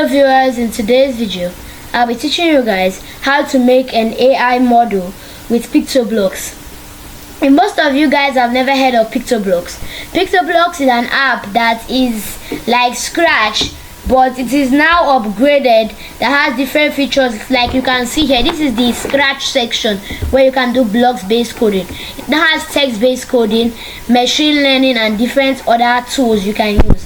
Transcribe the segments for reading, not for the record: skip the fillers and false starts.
Hello viewers, in today's video I'll be teaching you guys how to make an AI model with Pictoblox. And most of you guys have never heard of Pictoblox. Pictoblox is an app that is like Scratch, but it is now upgraded, that has different features. Like you can see here, this is the Scratch section where you can do blocks based coding. It now has text based coding, machine learning, and different other tools you can use.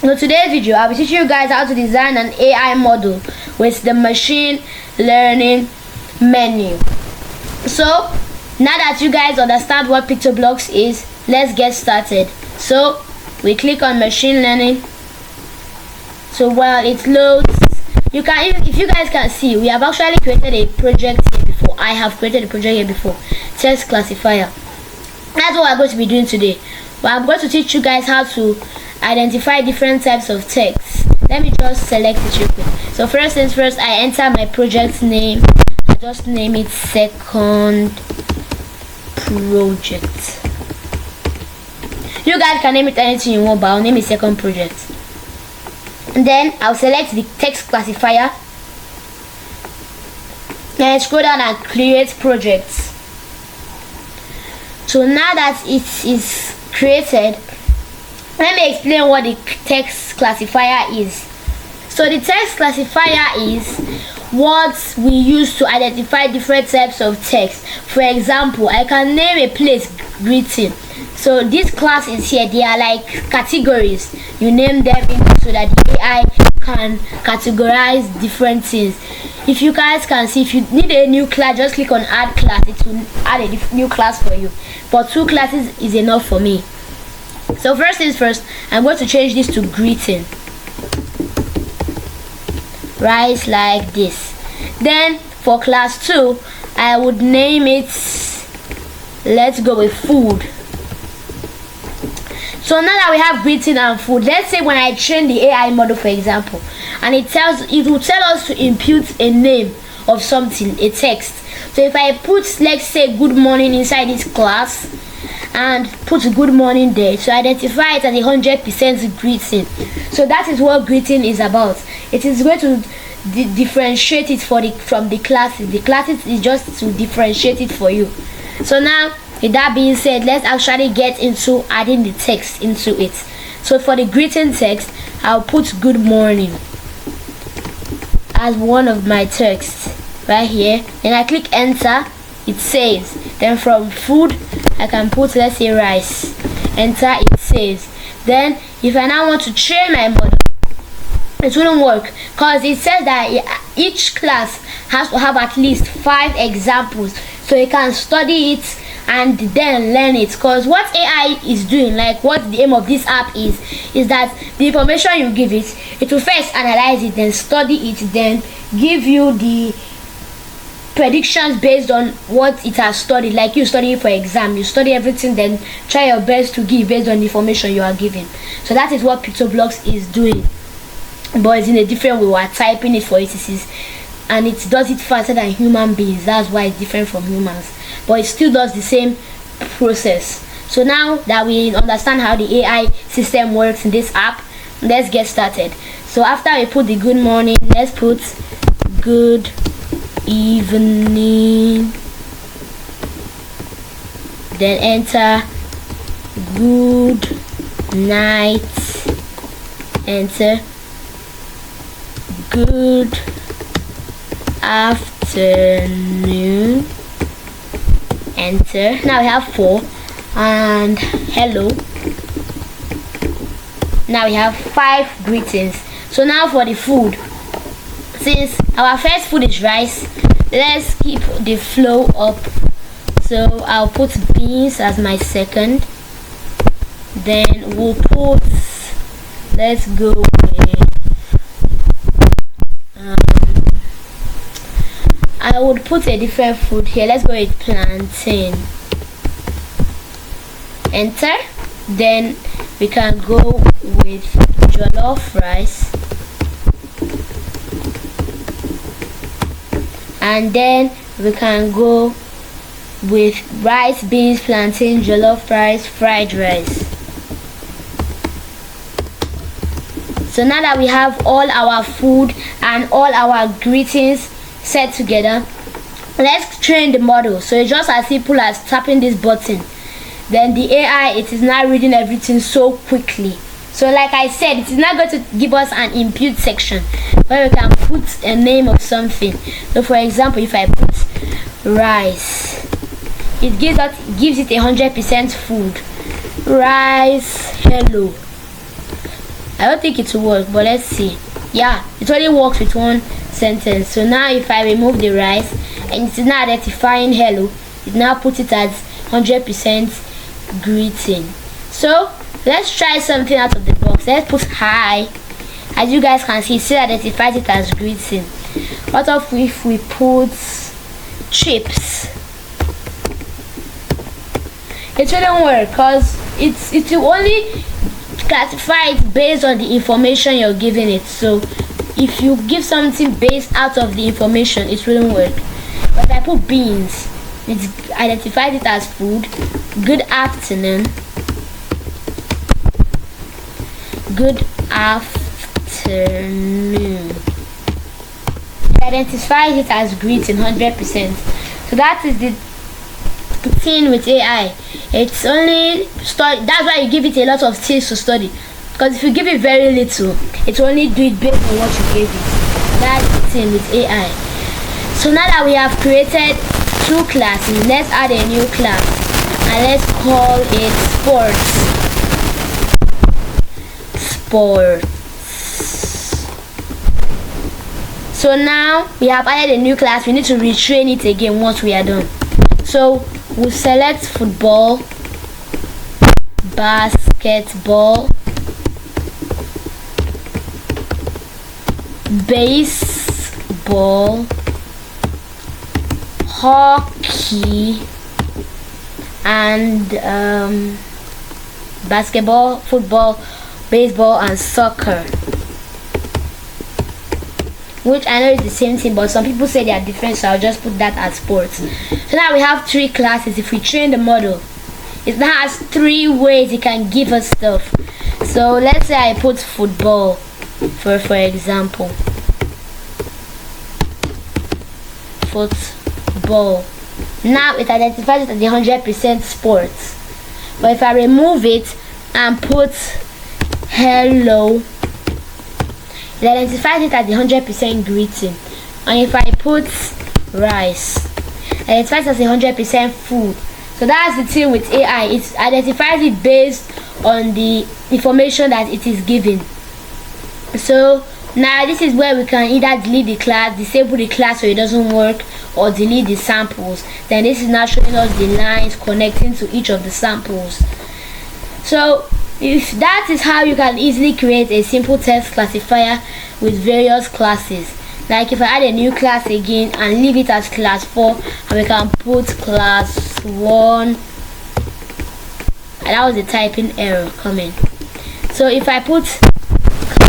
So today's video I'll be teaching you guys how to design an AI model with the machine learning menu. So now that you guys understand what Pictoblox is, let's get started. So we click on machine learning. So while it loads, you can, if you guys can see, we have actually created a project here before. I have created a project here before, text classifier. That's what we're going to be doing today. But I'm going to teach you guys how to identify different types of text. Let me just select it real quick. So first things first, I enter my project name. I just name it second project. You guys can name it anything you want, but I'll name it second project. And then I'll select the text classifier. Then I scroll down and create projects. So now that it is created, let me explain what the text classifier is. So the text classifier is what we use to identify different types of text. For example, I can name a place greeting. So this class is here, they are like categories. You name them so that the AI can categorize different things. If you guys can see, if you need a new class, just click on add class. It will add a new class for you, but 2 classes is enough for me. So first things first, I'm going to change this to greeting. Right, like this. Then for class 2, I would name it, let's go with food. So now that we have greeting and food, let's say when I train the AI model, for example, and it will tell us to input a name of something, a text. So if I put, let's say, good morning inside this class and put good morning there, to identify it as 100% greeting. So that is what greeting is about. It is going to differentiate it from the classes. The classes is just to differentiate it for you. So now, with that being said, let's actually get into adding the text into it. So for the greeting text, I'll put good morning as one of my texts right here. Then I click enter, it saves. Then from food, I can put, let's say, rice. Enter, it saves. Then if I now want to train my model, it wouldn't work, because it says that each class has to have at least 5 examples so you can study it and then learn it. Because what AI is doing, like what the aim of this app is that the information you give it, it will first analyze it, then study it, then give you the predictions based on what it has studied. Like you study for exam, you study everything, then try your best to give based on the information you are given. So that is what Pictoblox is doing, but it's in a different way. We are typing it for it, and it does it faster than human beings. That's why it's different from humans, but it still does the same process. So now that we understand how the AI system works in this app, let's get started. So after we put the good morning, let's put good evening, then enter good night, enter good afternoon, enter. Now we have 4, and hello. Now we have 5 greetings. So now for the food, since our first food is rice, let's keep the flow up. So I'll put beans as my second. Then we'll put, let's go with I would put a different food here. Let's go with plantain. Enter. Then we can go with jollof rice. And then we can go with rice, beans, plantain, jollof rice, fried rice. So now that we have all our food and all our greetings set together, let's train the model. So it's just as simple as tapping this button. Then the AI, it is now reading everything so quickly. So like I said, it is not going to give us an input section where we can put a name of something. So for example, if I put rice, it gives it 100% food. Rice, hello. I don't think it will work, but let's see. Yeah, it only works with one sentence. So now if I remove the rice and it's now identifying hello, it now puts it as 100% greeting. So let's try something out of the box. Let's put hi. As you guys can see, it still identifies it as greeting. What if we put chips? It wouldn't work because it will only classify it based on the information you're giving it. So if you give something based out of the information, it wouldn't work. But if I put beans, it identifies it as food. Good afternoon. Good afternoon. It identifies it as greeting 100%. So that is the thing with AI. It's only study. That's why you give it a lot of things to study, because if you give it very little, it will only do it based on what you gave it. That's the thing with AI. So now that we have created 2 classes, let's add a new class and let's call it sports. So now we have added a new class. We need to retrain it again once we are done. So we'll select football, basketball, baseball, hockey, and basketball, football, baseball, and soccer. Which I know is the same thing, but some people say they are different, so I'll just put that as sports. So now we have 3 classes. If we train the model, it now has 3 ways it can give us stuff. So let's say I put football for example. Football. Now it identifies it as the 100% sports. But if I remove it and put hello, it identifies it as the 100% greeting. And if I put rice, it identifies it as the 100% food. So that's the thing with AI. It identifies it based on the information that it is given. So now this is where we can either delete the class, disable the class so it doesn't work, or delete the samples. Then this is now showing us the lines connecting to each of the samples. So if that is how you can easily create a simple text classifier with various classes. Like if I add a new class again and leave it as class 4, and we can put class 1, and that was the typing error coming. So if I put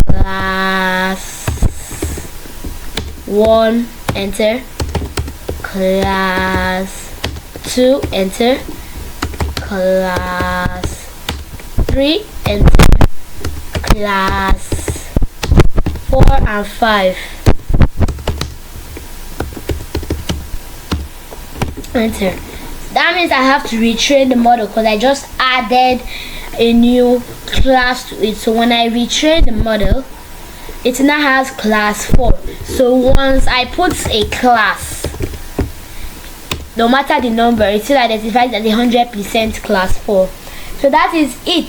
class 1, enter, class 2, enter, class 3, enter, class 4 and 5, enter. That means I have to retrain the model because I just added a new class to it. So when I retrain the model, it now has class 4. So once I put a class, no matter the number, it still identifies as a 100% class 4. So that is it.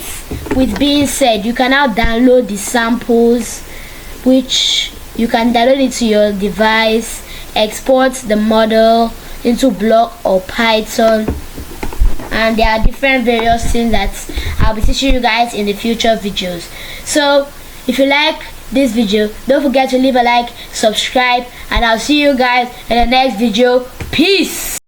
With being said, you can now download the samples, which you can download it to your device, export the model into Block or Python, and there are different various things that I'll be teaching you guys in the future videos. So if you like this video, don't forget to leave a like, subscribe, and I'll see you guys in the next video. Peace.